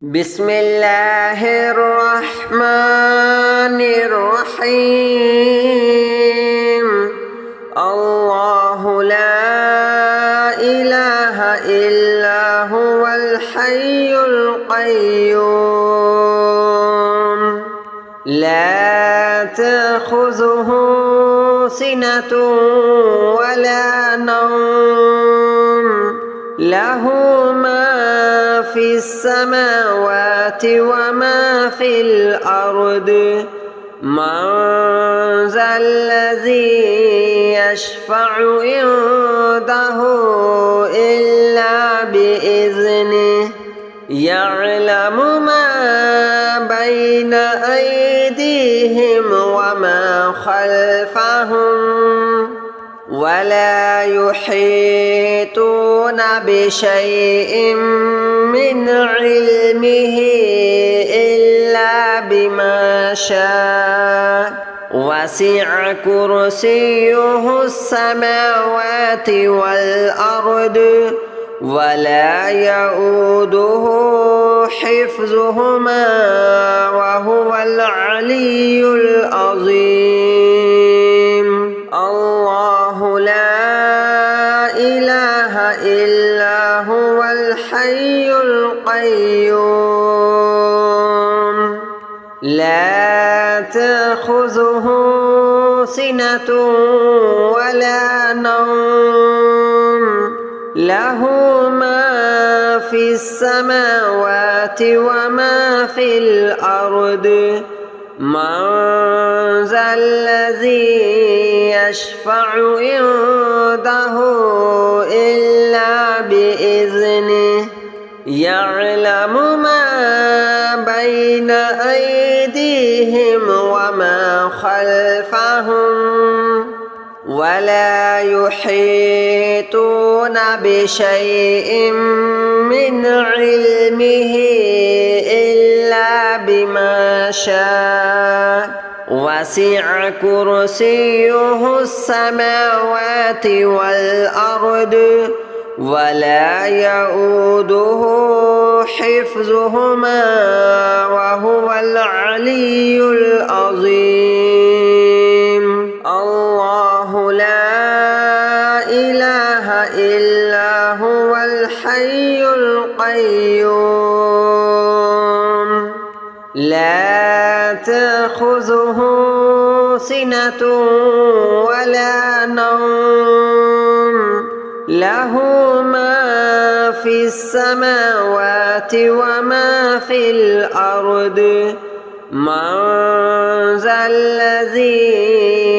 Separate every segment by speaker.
Speaker 1: بسم الله الرحمن الرحيم. الله لا إله إلا هو الحي القيوم لا تأخذه سنة ولا نوم له ما في السماوات وما في الأرض من ذا الذي يشفع عنده إلا بإذنه يعلم ما بين أيديهم وما خلفهم ولا يحيطون بشيء من علمه إلا بما شاء وسع كرسيه السماوات والأرض ولا يؤوده حفظهما وهو العلي العظيم. الله لا إله إلا هو الحي القيوم لا تأخذه سنة ولا نوم له ما في السماوات وما في الأرض من ذا الذي يشفع عنده إلا بإذنه يعلم ما بين أيديهم وما خلفهم ولا يحيطون بشيء من علمه إلا بما شاء وسع كرسيه السماوات والأرض ولا يؤوده حفظهما وهو العلي العظيم. الله لا إله إلا هو الحي القيوم لا تأخذه سنة ولا نوم له ما في السماوات وما في الأرض من ذا الذي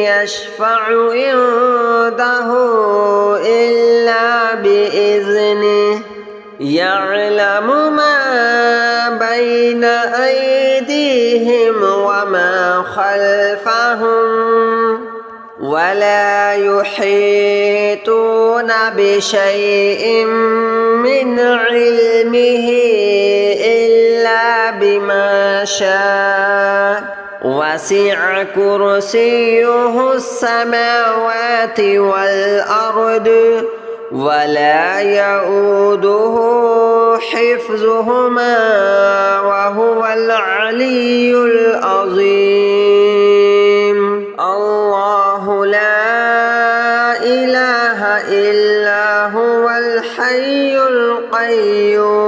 Speaker 1: يشفع عنده إلا بإذنه يعلم ما بين أيديهم وما خلفهم ولا يحيطون بشيء من علمه إلا بما شاء وسع كرسيه السماوات والأرض ولا يؤوده حفظهما وهو العلي العظيم. الله لا إله إلا هو الحي القيوم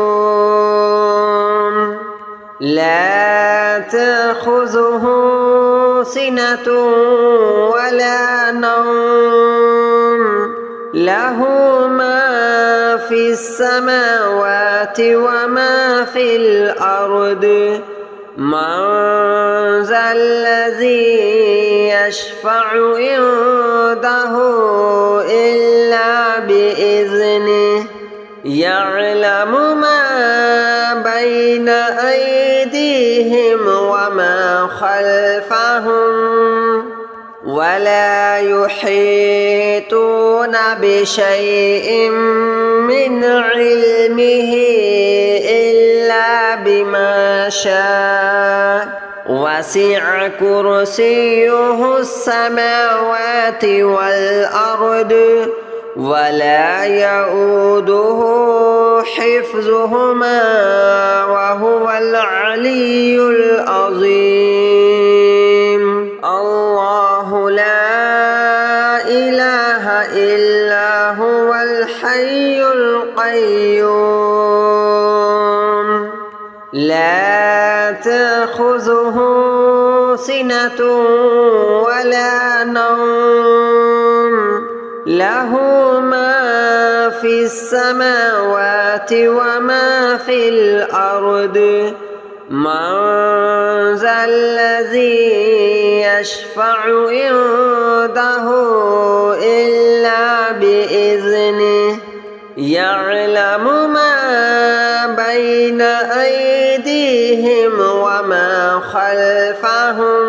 Speaker 1: لا تأخذه سنة ولا نوم له ما في السماوات وما في الأرض من ذا الذي يشفع عنده إلا بإذنه يعلم ما بين أيديهم وما خلفهم ولا يحيطون بشيء من علمه إلا بما شاء وسع كرسيه السماوات والأرض ولا يؤوده حفظهما وهو العلي العظيم. الله لا إله إلا هو الحي القيوم لا تأخذه سنة ولا نوم له ما في السماوات وما في الأرض من ذا الذي يشفع عنده إلا بإذنه يعلم ما بين أيديهم وما خلفهم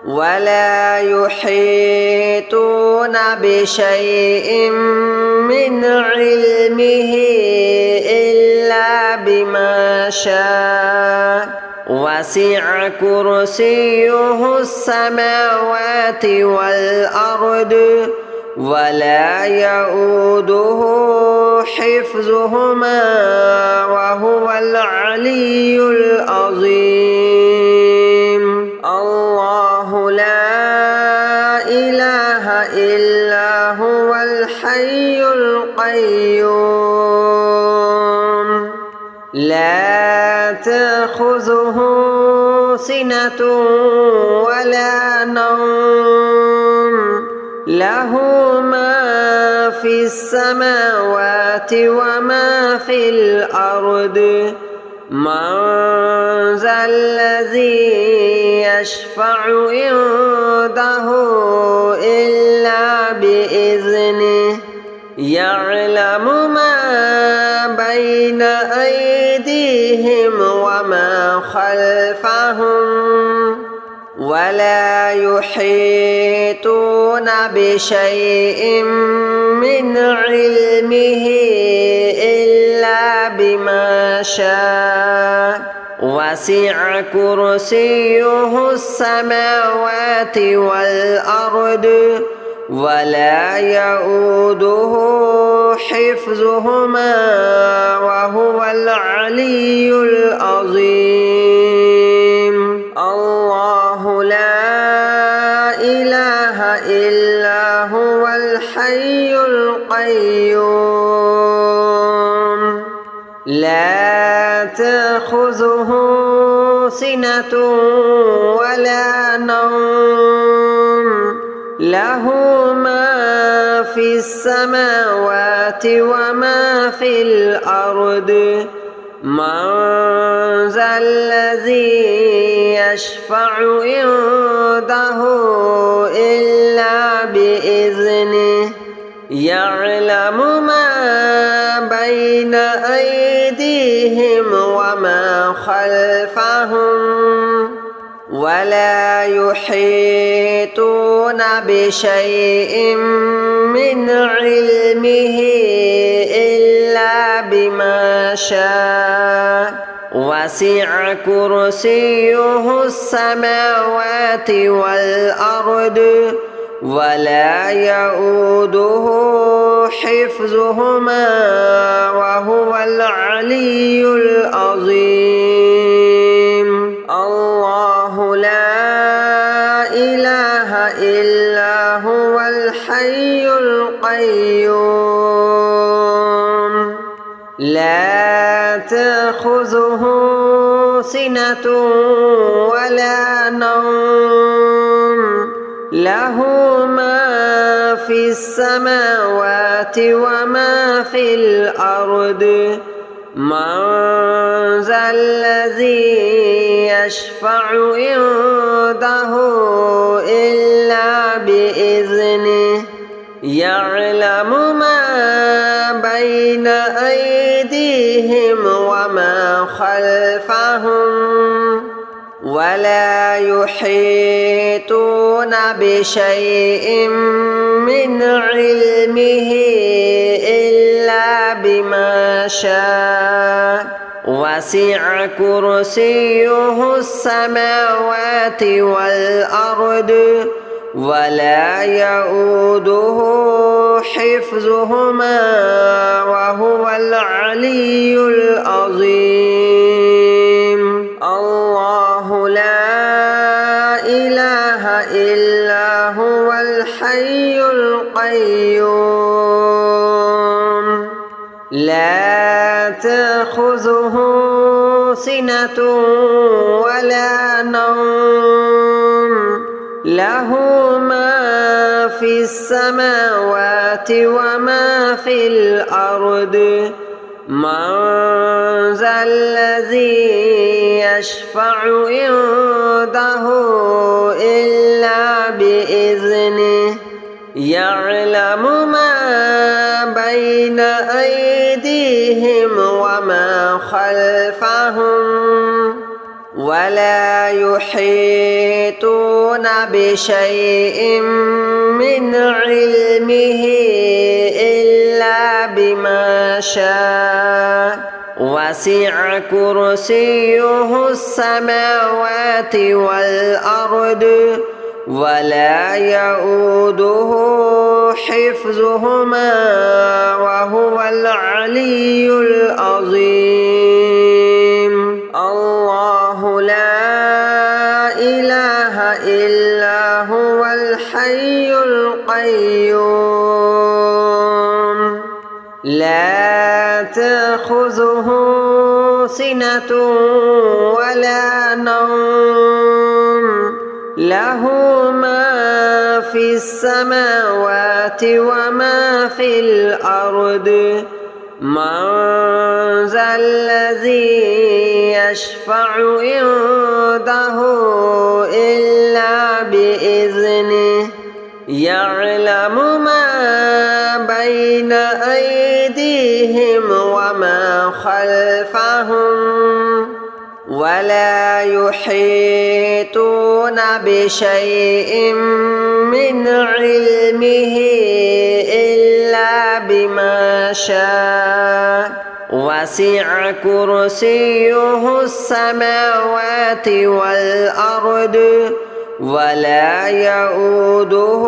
Speaker 1: ولا يحيطون بشيء من علمه إلا بما شاء وسع كرسيه السماوات والأرض ولا يؤوده حفظهما وهو العلي العظيم. الله لا إله إلا هو الحي القيوم لا تأخذه سنة ولا نوم له ما في السماوات وما في الأرض من ذا الذي يشفع عنده إلا بإذنه يعلم ما بين أيديهم وما خلفهم ولا يحيطون بشيء من علمه إلا بما شاء وسع كرسيه السماوات والأرض ولا يؤوده حفظهما وهو العلي العظيم. الله لا إله إلا هو الحي القيوم لا تأخذه سنة ولا نوم له ما في السماوات وما في الأرض من ذا الذي يشفع عنده إلا بإذنه يعلم ما بين أيديهم وما خلفهم ولا يحيطون بشيء من علمه إلا بما شاء وسع كرسيه السماوات والأرض ولا يؤوده حفظهما وهو العلي العظيم. الله لا إله إلا هو الحي القيوم لا تأخذه سنة ولا نوم له ما في السماوات وما في الأرض من ذا الذي يشفع عنده إلا بإذنه يعلم ما بين أيديهم وما خلفهم ولا يحيطون بشيء من علمه إلا بما شاء وسع كرسيه السماوات والأرض ولا يؤوده حفظهما وهو العلي العظيم. الله لا إله إلا هو الحي القيوم لا تأخذه سنة ولا نوم له ما في السماوات وما في الأرض من ذا الذي يشفع عنده إلا بإذنه يعلم ما بين أيديهم وما خلفهم ولا يحيطون بشيء من علمه إلا بما شاء وسع كرسيه السماوات والأرض ولا يؤوده حفظهما وهو العلي العظيم. الله لا إله إلا هو الحي القيوم لا تأخذه سنة ولا نوم له ما في السماوات وما في الأرض من ذا الذي يشفع عنده إلا بإذنه يعلم ما بين أيديهم وما خلفهم ولا يحيطون بشيء من علمه إلا بما شاء وسع كرسيه السماوات والأرض ولا يؤوده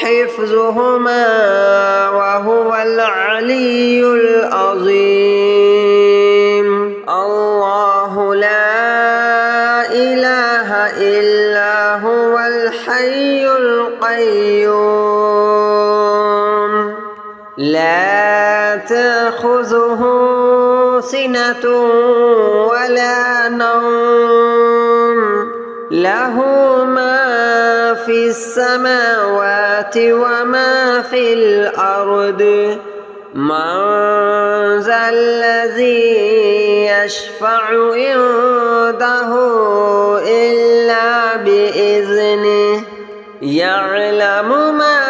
Speaker 1: حفظهما وهو العلي العظيم. الله لا إله إلا هو الحي القيوم لا تأخذه سنة ولا نوم له ما في السماوات وما في الأرض من ذا الذي يشفع عنده إلا بإذنه يعلم ما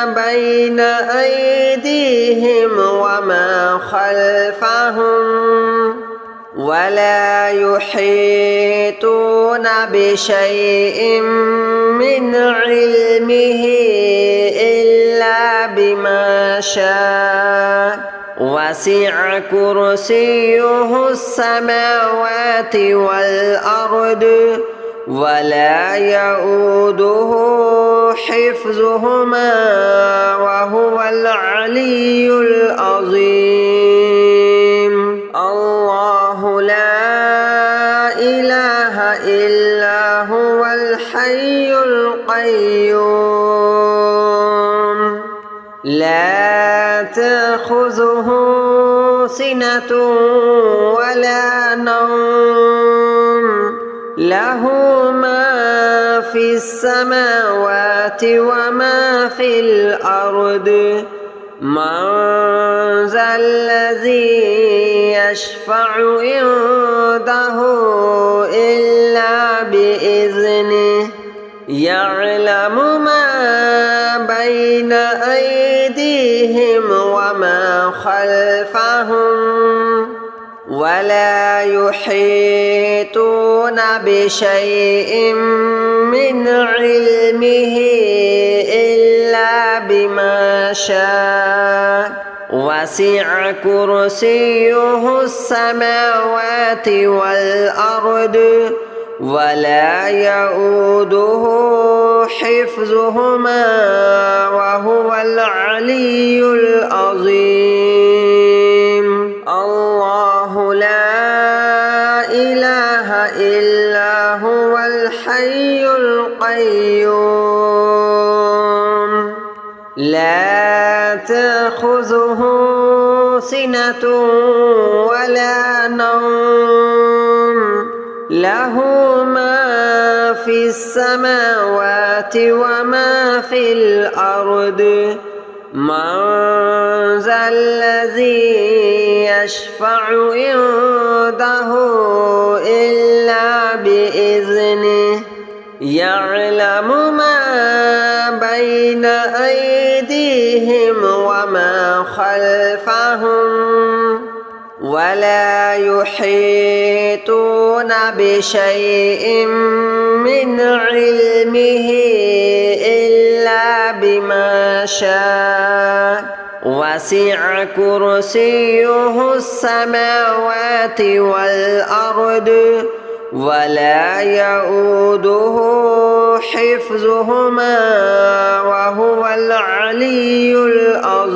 Speaker 1: بين أيديهم وما خلفهم ولا يحيطون بشيء من علمه إلا بما شاء وسع كرسيه السماوات والأرض ولا يؤوده حفظهما وهو العلي العظيم. الله لا إله إلا هو الحي القيوم لا تأخذه سنة ولا نوم له ما في السماوات وما في الأرض من ذا الذي يشفع عنده إلا بإذنه يعلم ما بين أيديهم وما خلفهم ولا يحيطون بشيء من علمه إلا بما شاء وسع كرسيه السماوات والأرض ولا يؤوده حفظهما وهو العلي العظيم. الله لا إله إلا هو الحي القيوم لا تأخذه سنة ولا نوم له ما في السماوات وما في الأرض من ذا الذي يشفع عنده إلا بإذنه يعلم ما بين أيديهم وما خلفهم ولا يحيطون بشيء من علمه إلا بما شاء وسع كرسيه السماوات والأرض ولا يؤوده حفظهما وهو العلي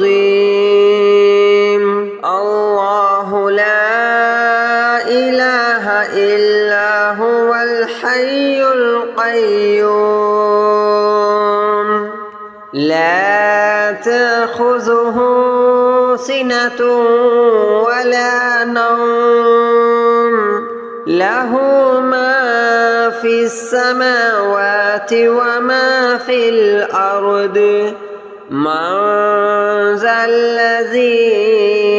Speaker 1: العظيم. الله لا إله إلا هو الحي القيوم لا تأخذه سنة ولا نوم له ما في السماوات وما في الأرض من ذا الذي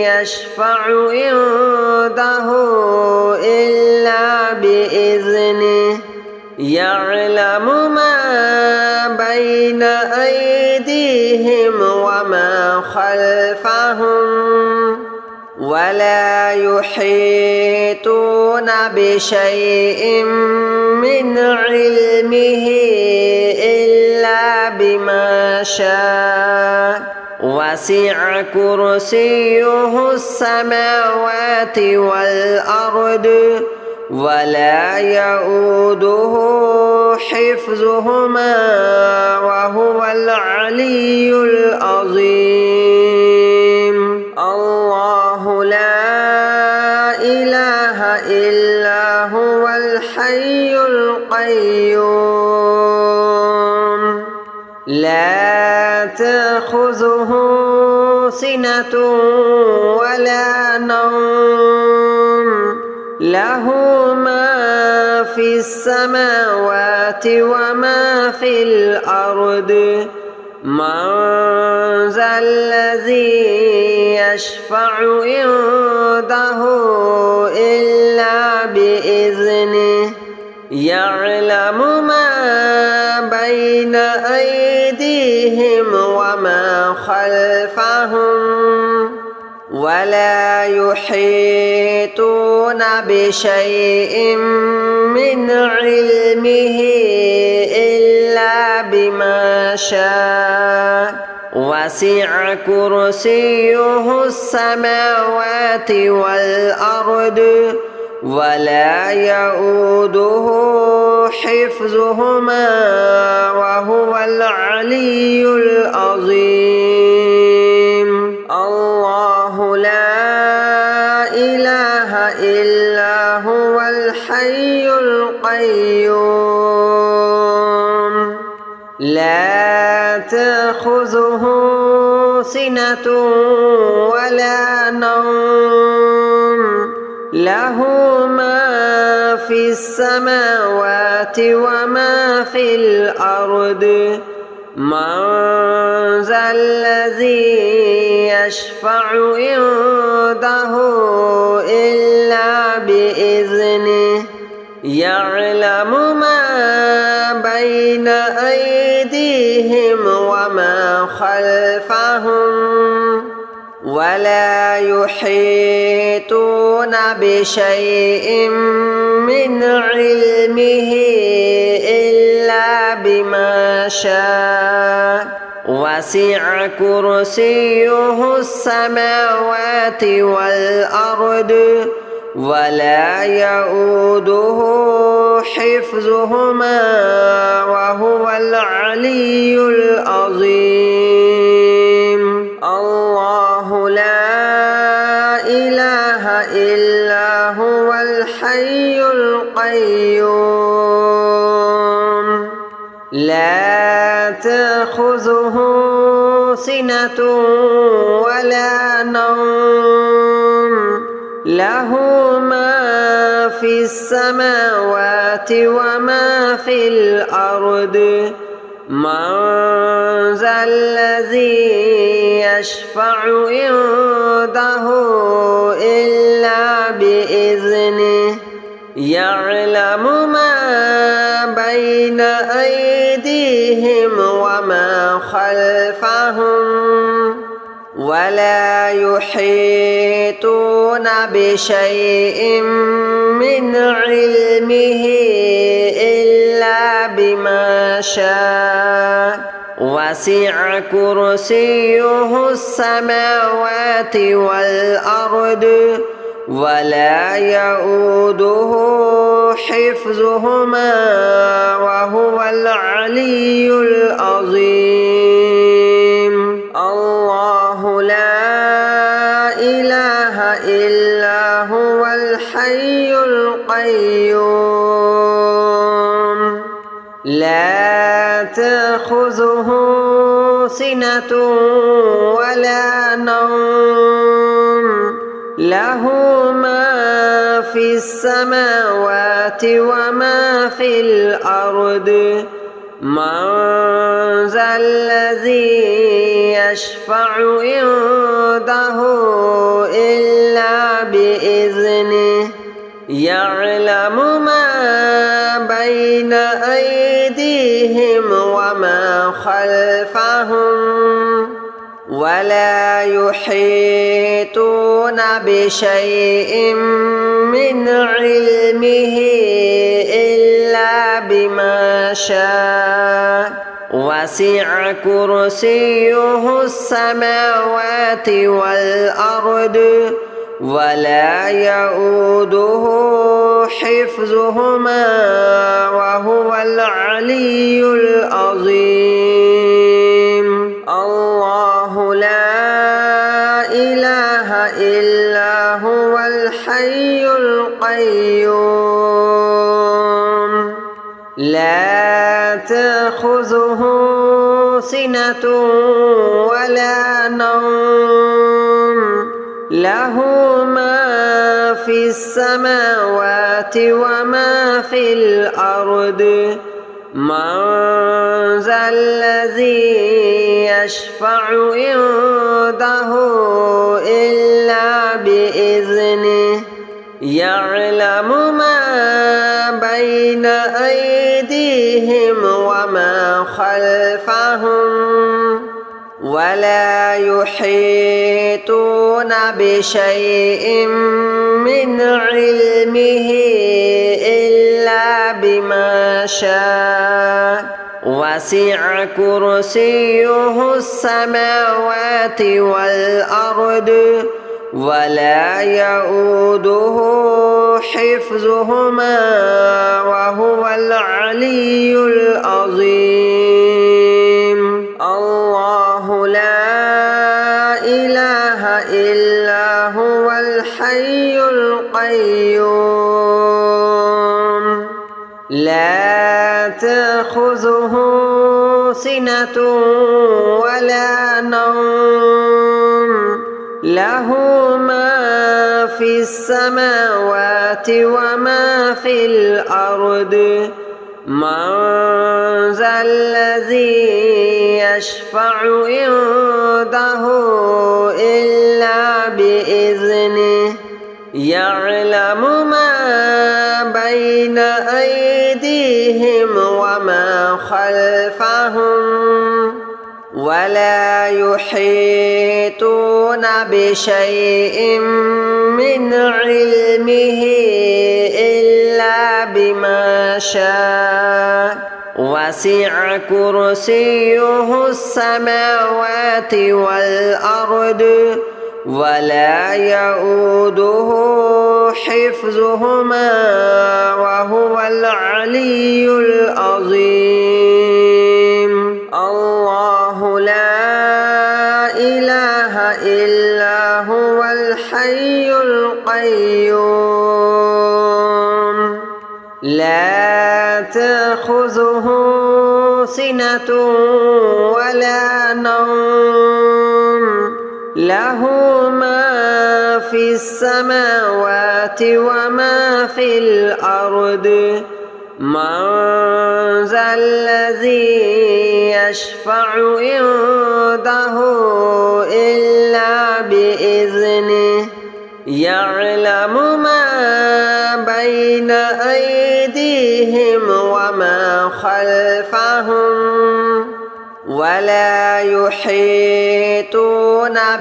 Speaker 1: يشفع عنده إلا بإذنه يعلم ما بين أيديهم وما خلفهم ولا يحيطون بشيء من علمه إلا بما شاء وسع كرسيه السماوات والأرض ولا يؤوده حفظهما وهو العلي العظيم. الله لا إله إلا هو الحي القيوم لا تأخذه سنة ولا نوم له ما في السماوات وما في الأرض من ذا الذي يشفع عنده إلا بإذنه يعلم ما بين أيديهم وما خلفهم ولا يحيطون بشيء من علمه إلا بما شاء وسع كرسيه السماوات والأرض ولا يؤوده حفظهما وهو العلي العظيم. الله لا إله إلا هو الحي القيوم لا تأخذه سنة ولا نوم له ما في السماوات وما في الأرض من ذا الذي يشفع عنده إلا بإذنه يعلم ما بين أيديهم وما خلفهم ولا يحيطون بشيء من علمه إلا بما شاء وسع كرسيه السماوات والأرض ولا يؤوده حفظهما وهو العلي العظيم. الله لا إله إلا هو الحي القيوم لا تأخذه سنة ولا نوم له ما في السماوات وما في الأرض من ذا الذي يشفع عنده إلا بإذنه يعلم ما بين أيديهم وما خلفهم ولا يحيطون بشيء من علمه إلا بما شاء وسع كرسيه السماوات والأرض ولا يؤوده حفظهما وهو العلي العظيم. الله لا إله إلا هو الحي القيوم لا تأخذه سنة ولا نوم له ما في السماوات وما في الأرض من ذا الذي يشفع عنده إلا بإذنه يعلم ما بين أيديهم وما خلفهم ولا يحيطون بشيء من علمه إلا بما شاء وسع كرسيه السماوات والأرض ولا يؤوده حفظهما وهو العلي العظيم. الله لا إله إلا هو الحي القيوم لا تأخذه سنة ولا نوم له ما في السماوات وما في الأرض من ذا الذي يشفع عنده إلا بإذنه يعلم ما بين أيديهم وما خلفهم ولا يحيطون بشيء من علمه إلا بما شاء وسع كرسيه السماوات والأرض ولا يؤوده حفظهما وهو العلي العظيم. الله لا إله إلا هو الحي القيوم لا تأخذه سنة ولا نوم له ما في السماوات وما في الأرض من ذا الذي يشفع عنده إلا بإذنه يعلم ما بين أيديهم وما خلفهم ولا يحيطون بشيء من علمه إلا بما شاء وسع كرسيه السماوات والأرض ولا يؤوده حفظهما وهو العلي العظيم. الله لا إله إلا هو الحي القيوم لا تأخذه سنة ولا نوم له ما في السماوات وما في الأرض من ذا الذي يشفع عنده إلا بإذنه يعلم ما بين أيديهم وما خلفهم ولا يحيطون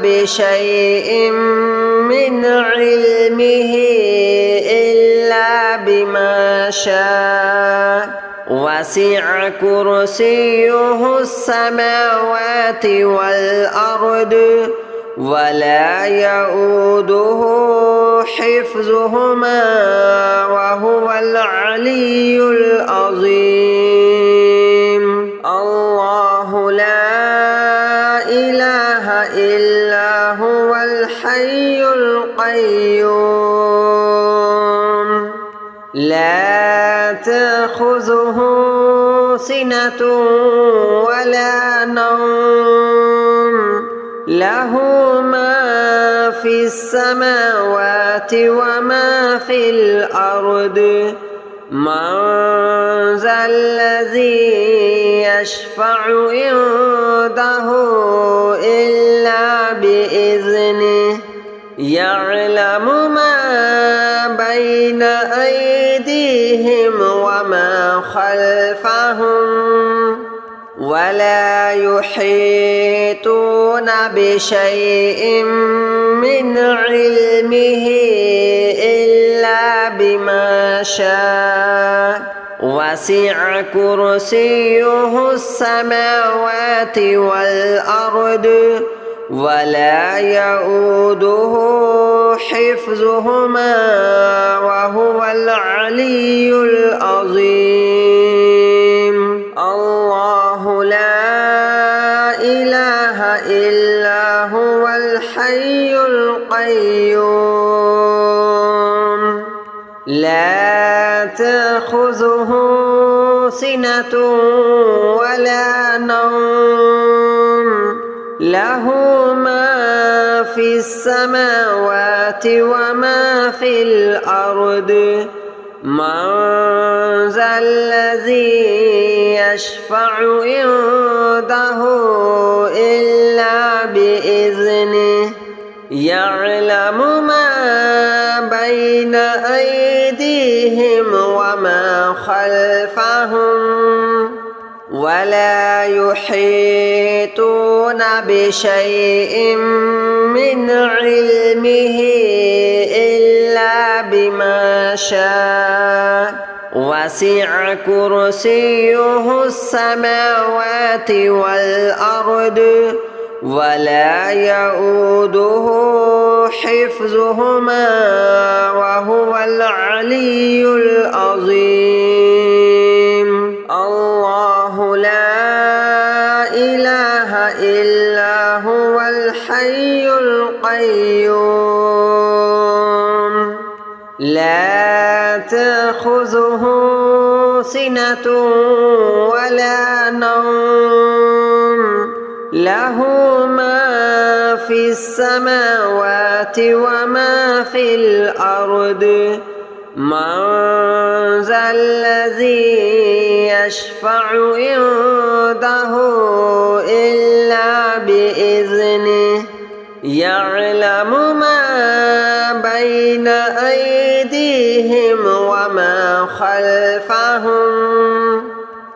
Speaker 1: بشيء من علمه إلا بما شاء وسع كرسيه السماوات والأرض ولا يؤوده حفظهما وهو العلي العظيم. الله لا إله إلا هو الحي القيوم لا تأخذه سنة ولا نوم له ما في السماوات وما في الأرض من ذا الذي يشفع عنده إلا بإذنه يعلم ما بين أيديهم وما خلفهم ولا يحيطون بشيء من علمه إلا بما شاء وسع كرسيه السماوات والأرض ولا يؤوده حفظهما وهو العلي العظيم. الله لا إله إلا هو الحي القيوم لا تأخذه سنة ولا نوم له ما في السماوات وما في الأرض من ذا الذي يشفع عنده إلا بإذنه يعلم ما بين أيديهم وما خلفهم ولا يحيطون بشيء من علمه إلا بما شاء وسع كرسيه السماوات والأرض ولا يؤوده حفظهما وهو العلي العظيم. الله لا إله إلا هو الحي القيوم لا تأخذه سنة ولا نوم له ما في السماوات وما في الأرض من ذا الذي يشفع عنده إلا بإذنه يعلم ما بين أيديهم وما خلفهم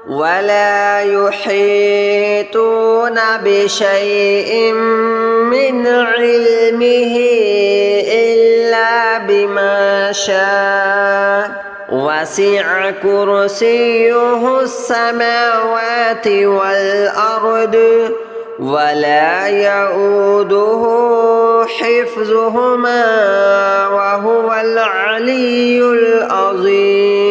Speaker 1: ولا يحيطون بشيء من علمه إلا بما شاء وسع كرسيه السماوات والأرض ولا يؤوده حفظهما وهو العلي العظيم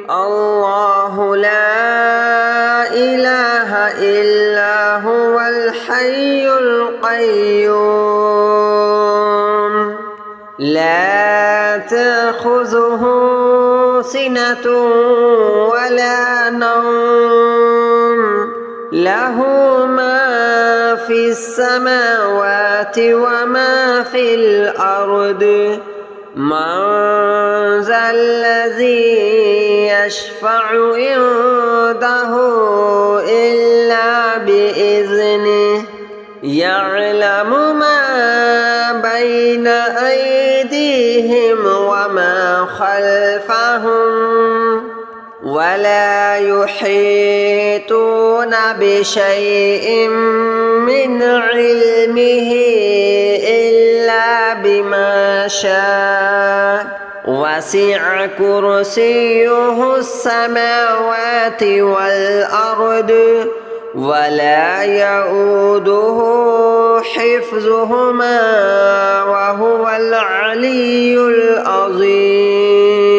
Speaker 1: الله لا إله إلا هو الحي القيوم لا تأخذه سنة ولا نوم له ما في السماوات وما في الأرض من ذا الذي يشفع عنده إلا بإذنه يعلم ما بين أيديهم وما خلفهم ولا يحيطون بشيء من علمه إلا بما شاء وسع كرسيه السماوات والأرض ولا يؤوده حفظهما وهو العلي العظيم